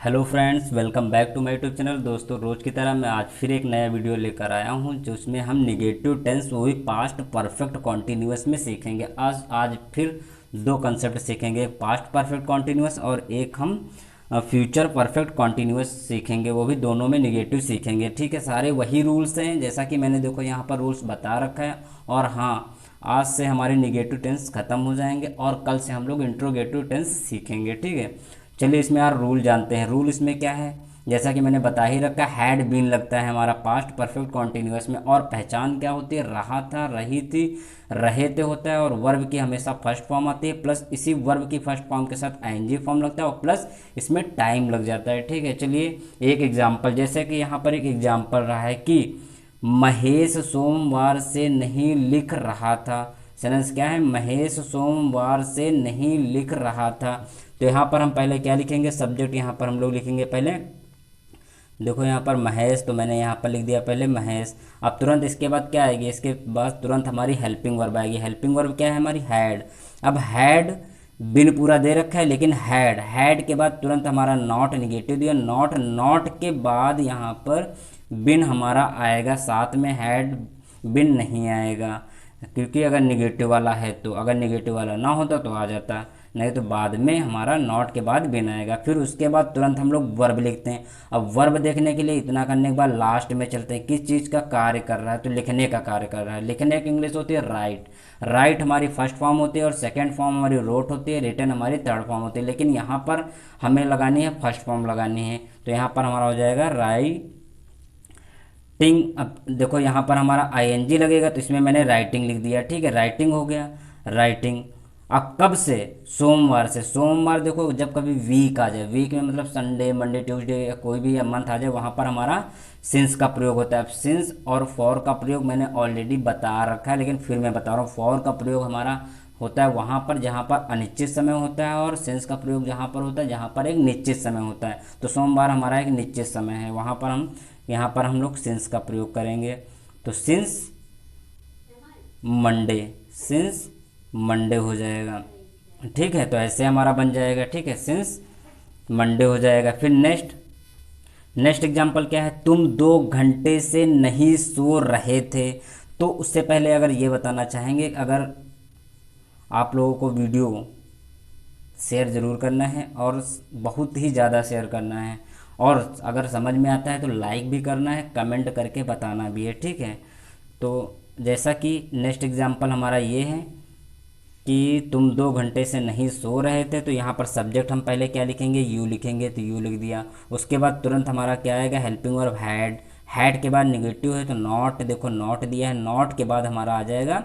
Hello friends, welcome back to my YouTube channel. दोस्तों, रोज़ की तरह मैं आज फिर एक नया वीडियो लेकर आया हूं, जो उसमें हम निगेटिव टेंस वो भी पास्ट परफेक्ट कॉन्टिन्यूअस में सीखेंगे। आज फिर दो कंसेप्ट सीखेंगे, एक पास्ट परफेक्ट कॉन्टिन्यूअस और एक हम फ्यूचर परफेक्ट कॉन्टिन्यूअस सीखेंगे। वो भी दोनों में निगेटिव सीखेंगे। ठीक है, सारे वही रूल्स हैं जैसा कि मैंने देखो यहाँ पर रूल्स बता रखा है। और हाँ, आज से हमारे निगेटिव टेंस ख़त्म हो जाएंगे और कल से हम लोग इंट्रोगेटिव टेंस सीखेंगे। ठीक है, चलिए इसमें यार रूल जानते हैं। रूल इसमें क्या है, जैसा कि मैंने बता ही रखा, हैड बीन लगता है हमारा पास्ट परफेक्ट कॉन्टिन्यूअस में। और पहचान क्या होती है, रहा था, रही थी, रहे थे होता है। और वर्ब की हमेशा फर्स्ट फॉर्म आती है, प्लस इसी वर्ब की फर्स्ट फॉर्म के साथ आईएनजी फॉर्म लगता है और प्लस इसमें टाइम लग जाता है। ठीक है, चलिए एक एग्जाम्पल, जैसे कि यहाँ पर एक एग्जाम्पल रहा है कि महेश सोमवार से नहीं लिख रहा था। सेंटेंस क्या है, महेश सोमवार से नहीं लिख रहा था। तो यहाँ पर हम पहले क्या लिखेंगे, सब्जेक्ट यहाँ पर हम लोग लिखेंगे पहले। देखो यहाँ पर महेश, तो मैंने यहाँ पर लिख दिया पहले महेश। अब तुरंत इसके बाद क्या आएगी, इसके बाद तुरंत हमारी हेल्पिंग वर्ब आएगी। हेल्पिंग वर्ब क्या है हमारी, हैड। अब हैड बिन पूरा दे रखा है, लेकिन हैड के बाद तुरंत हमारा नॉट निगेटिव दिया। नॉट के बाद यहाँ पर बिन हमारा आएगा साथ में, हैड बिन नहीं आएगा, क्योंकि अगर निगेटिव वाला है तो, अगर निगेटिव वाला ना होता तो आ जाता, नहीं तो बाद में हमारा नॉट के बाद बिन आएगा। फिर उसके बाद तुरंत हम लोग वर्ब लिखते हैं। अब वर्ब देखने के लिए इतना करने के बाद लास्ट में चलते हैं, किस चीज़ का कार्य कर रहा है, तो लिखने का कार्य कर रहा है। लिखने की इंग्लिश होती है राइट। राइट हमारी फर्स्ट फॉर्म होती है और सेकेंड फॉर्म हमारी रोट होती है, रिटन हमारी थर्ड फॉर्म होती है। लेकिन यहाँ पर हमें लगानी है फर्स्ट फॉर्म लगानी है, तो यहाँ पर हमारा हो जाएगा राइट टिंग। अब देखो यहाँ पर हमारा आईएनजी लगेगा, तो इसमें मैंने राइटिंग लिख दिया। ठीक है, राइटिंग हो गया, राइटिंग। अब कब से, सोमवार से। सोमवार देखो जब कभी वीक आ जाए, वीक में मतलब संडे, मंडे, ट्यूसडे या कोई भी मंथ आ जाए, वहाँ पर हमारा सिंस का प्रयोग होता है। अब सिंस और फॉर का प्रयोग मैंने ऑलरेडी बता रखा है, लेकिन फिर मैं बता रहा हूँ। फॉर का प्रयोग हमारा होता है वहाँ पर जहाँ पर अनिश्चित समय होता है, और सिंस का प्रयोग जहाँ पर होता है जहाँ पर एक निश्चित समय होता है। तो सोमवार हमारा एक निश्चित समय है, वहाँ पर हम यहाँ पर हम लोग सिंस का प्रयोग करेंगे। तो सिंस मंडे, सिंस मंडे हो जाएगा। ठीक है, तो ऐसे हमारा बन जाएगा। ठीक है, सिंस मंडे हो जाएगा। फिर नेक्स्ट एग्जाम्पल क्या है, तुम 2 घंटे से नहीं सो रहे थे। तो उससे पहले अगर ये बताना चाहेंगे, अगर आप लोगों को वीडियो शेयर ज़रूर करना है और बहुत ही ज़्यादा शेयर करना है, और अगर समझ में आता है तो लाइक भी करना है, कमेंट करके बताना भी है। ठीक है, तो जैसा कि नेक्स्ट एग्जांपल हमारा ये है कि तुम 2 घंटे से नहीं सो रहे थे, तो यहाँ पर सब्जेक्ट हम पहले क्या लिखेंगे, यू लिखेंगे, तो यू लिख दिया। उसके बाद तुरंत हमारा क्या आएगा, हेल्पिंग वर्ब हैड। हैड के बाद निगेटिव है तो नॉट, देखो नॉट दिया है, नॉट के बाद हमारा आ जाएगा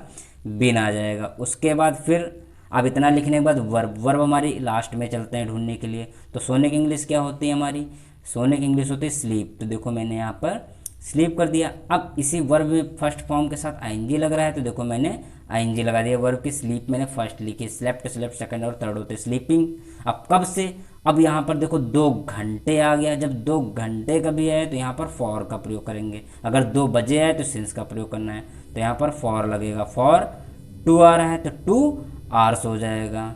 बिन आ जाएगा। उसके बाद फिर अब इतना लिखने के बाद वर्ब हमारी लास्ट में चलते हैं ढूंढने के लिए। तो सोने की इंग्लिश क्या होती है हमारी, सोने की इंग्लिश होती है स्लीप। तो देखो मैंने यहाँ पर स्लीप कर दिया। अब इसी वर्ब में फर्स्ट फॉर्म के साथ आईएनजी लग रहा है, तो देखो मैंने आईएनजी लगा दिया। वर्ब की स्लीप मैंने फर्स्ट लिखी, स्लेप्ट स्लेप्ट सेकंड और थर्ड होते स्लीपिंग। अब कब से, अब यहाँ पर देखो 2 घंटे आ गया। जब 2 घंटे का भी आए तो यहाँ पर फॉर का प्रयोग करेंगे। अगर 2 बजे आए तो सिंस का प्रयोग करना है, तो यहाँ पर फॉर लगेगा। फॉर 2 आ रहा है तो 2 आवर्स हो जाएगा।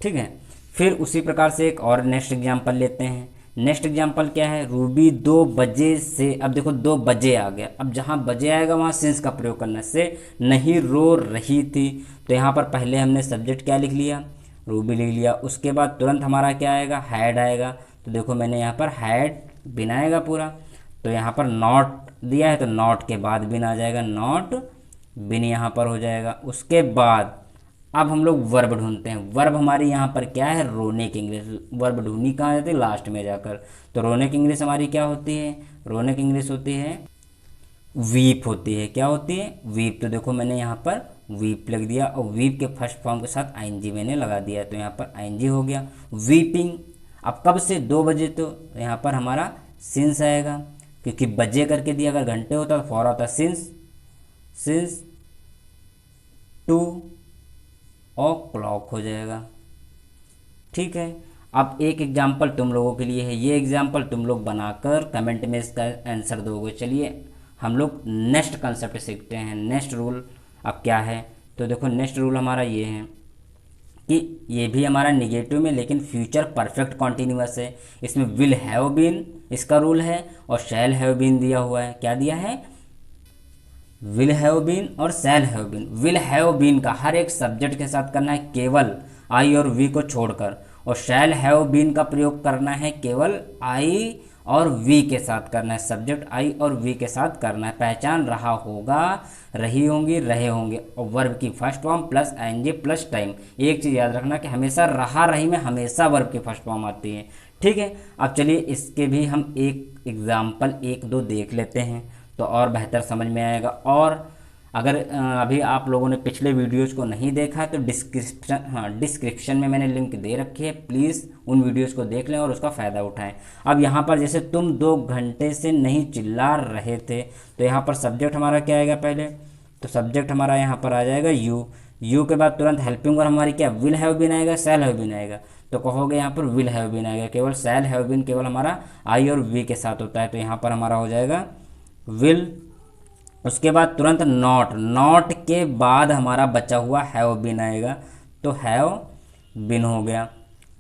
ठीक है, फिर उसी प्रकार से एक और नेक्स्ट एग्जांपल लेते हैं। नेक्स्ट एग्जांपल क्या है, रूबी 2 बजे से। अब देखो 2 बजे आ गया, अब जहाँ बजे आएगा वहाँ सिंस का प्रयोग करना है। से नहीं रो रही थी, तो यहाँ पर पहले हमने सब्जेक्ट क्या लिख लिया, रूबी लिख लिया। उसके बाद तुरंत हमारा क्या आएगा, हैड आएगा। तो देखो मैंने यहाँ पर हैड बिन आएगा पूरा। तो यहाँ पर नॉट दिया है तो नॉट के बाद बिन आ जाएगा, नॉट बिन यहाँ पर हो जाएगा। उसके बाद अब हम लोग वर्ब ढूंढते हैं। वर्ब हमारी यहाँ पर क्या है, रोने की इंग्लिश। वर्ब ढूंढनी कहाँ जाती है, लास्ट में जाकर। तो रोने की इंग्लिश हमारी क्या होती है, रोने की इंग्लिश होती है वीप होती है। क्या होती है, वीप। तो देखो मैंने यहाँ पर वीप लिख दिया, और वीप के फर्स्ट फॉर्म के साथ आईएनजी मैंने लगा दिया, तो यहाँ पर आईएनजी हो गया, वीपिंग। अब कब से, 2 बजे, तो यहाँ पर हमारा सिंस आएगा, क्योंकि बजे करके दिया। अगर घंटे होता तो फॉर होता सिंस, सिंस 2 o'clock हो जाएगा। ठीक है, अब एक एग्जाम्पल तुम लोगों के लिए है। ये एग्जाम्पल तुम लोग बनाकर कमेंट में इसका आंसर दोगे। चलिए हम लोग नेक्स्ट कंसेप्ट सीखते हैं। नेक्स्ट रूल अब क्या है, तो देखो नेक्स्ट रूल हमारा ये है कि ये भी हमारा निगेटिव में लेकिन फ्यूचर परफेक्ट कॉन्टीन्यूअस है। इसमें विल हैव बीन इसका रूल है और शैल हैव बीन दिया हुआ है। क्या दिया है? विल हैव बीन और shall have been. Will have been का हर एक सब्जेक्ट के साथ करना है केवल आई और वी को छोड़कर, और शैल हैव बीन का प्रयोग करना है केवल आई और वी के साथ करना है। सब्जेक्ट आई और वी के साथ करना है। पहचान रहा होगा, रही होंगी, रहे होंगे, और वर्ब की first form plus ING plus time. एक चीज़ याद रखना कि हमेशा रहा रही में हमेशा वर्ब की फर्स्ट फॉर्म आती है। ठीक है, अब चलिए इसके भी हम एक एग्जाम्पल एक दो देख लेते हैं तो और बेहतर समझ में आएगा। और अगर अभी आप लोगों ने पिछले वीडियोज़ को नहीं देखा तो डिस्क्रिप्शन में मैंने लिंक दे रखी है, प्लीज़ उन वीडियोज़ को देख लें और उसका फ़ायदा उठाएं। अब यहाँ पर जैसे तुम 2 घंटे से नहीं चिल्ला रहे थे, तो यहाँ पर सब्जेक्ट हमारा क्या आएगा पहले? तो सब्जेक्ट हमारा यहाँ पर आ जाएगा यू के बाद तुरंत हेल्पिंग और हमारी क्या विल हैव बीन आएगा, शैल हैव बीन आएगा। तो कहोगे यहाँ पर विल हैव बीन आएगा, केवल शैल हैव बीन केवल हमारा आई और वी के साथ होता है, तो यहाँ पर हमारा हो जाएगा विल। उसके बाद तुरंत नॉट के बाद हमारा बचा हुआ हैव बीन आएगा, तो हैव बीन हो गया।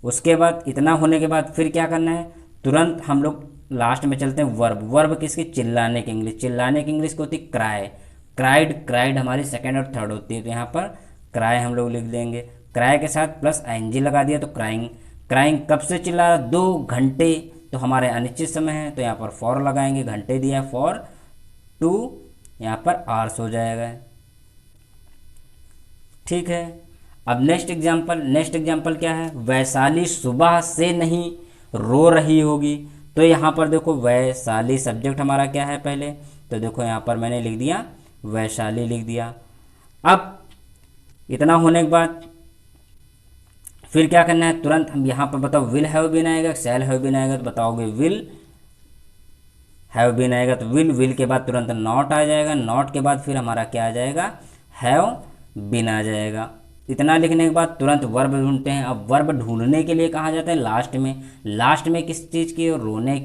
उसके बाद इतना होने के बाद फिर क्या करना है? तुरंत हम लोग लास्ट में चलते हैं वर्ब किसकी? चिल्लाने की इंग्लिश। चिल्लाने की इंग्लिश को होती है क्राई। क्राइड हमारी सेकंड और थर्ड होती है, तो यहाँ पर क्राई हम लोग लिख देंगे। क्राई के साथ प्लस आईएनजी लगा दिया तो क्राइंग कब से चिल्ला? 2 घंटे, तो हमारे अनिश्चित समय है, तो यहाँ पर फॉर लगाएंगे, घंटे दिया फॉर 2, यहाँ पर आवर्स हो जाएगा। ठीक है, अब नेक्स्ट एग्जाम्पल क्या है? वैशाली सुबह से नहीं रो रही होगी। तो यहाँ पर देखो वैशाली सब्जेक्ट हमारा क्या है पहले? तो देखो यहाँ पर मैंने लिख दिया वैशाली लिख दिया। अब इतना होने के बाद फिर क्या करना है? तुरंत हम यहाँ पर बताओ विल हैव बीन आएगा, शैल हैव बीन आएगा, तो बताओगे विल हैव बीन आएगा, तो विल के बाद तुरंत नॉट आ जाएगा। नॉट के बाद फिर हमारा क्या आ जाएगा? हैव बीन आ जाएगा। इतना लिखने के बाद तुरंत वर्ब ढूंढते हैं। अब वर्ब ढूंढने के लिए कहाँ जाते हैं? लास्ट में किस चीज़ की? रोने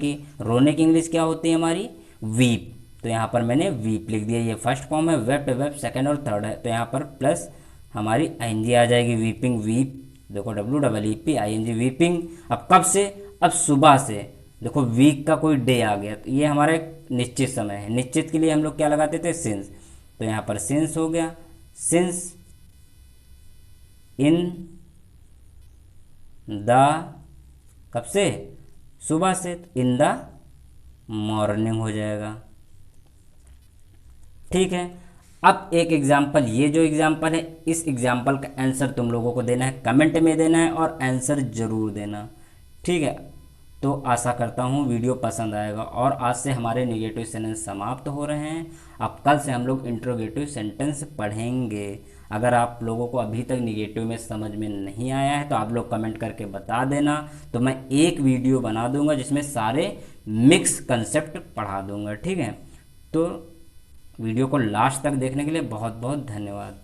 की इंग्लिश क्या होती है हमारी? वीप। तो यहाँ पर मैंने वीप लिख दिया। ये फर्स्ट फॉर्म है, वेब सेकंड और थर्ड है, तो यहाँ पर प्लस हमारी आईएनजी आ जाएगी, वीपिंग वीप। देखो WEEP वीपिंग। अब कब से? अब सुबह से। देखो वीक का कोई डे आ गया, तो ये हमारा एक निश्चित समय है। निश्चित के लिए हम लोग क्या लगाते थे? सिंस। तो यहाँ पर सिंस हो गया। सिंस इन द, कब से? सुबह से, इन द मॉर्निंग हो जाएगा। ठीक है, अब एक एग्जाम्पल, ये जो एग्जाम्पल है इस एग्जाम्पल का आंसर तुम लोगों को देना है, कमेंट में देना है और आंसर ज़रूर देना। ठीक है, तो आशा करता हूँ वीडियो पसंद आएगा। और आज से हमारे नेगेटिव सेंटेंस समाप्त हो रहे हैं। अब कल से हम लोग इंट्रोगेटिव सेंटेंस पढ़ेंगे। अगर आप लोगों को अभी तक नेगेटिव में समझ में नहीं आया है तो आप लोग कमेंट करके बता देना, तो मैं एक वीडियो बना दूंगा जिसमें सारे मिक्स कंसेप्ट पढ़ा दूंगा। ठीक है, तो वीडियो को लास्ट तक देखने के लिए बहुत बहुत धन्यवाद।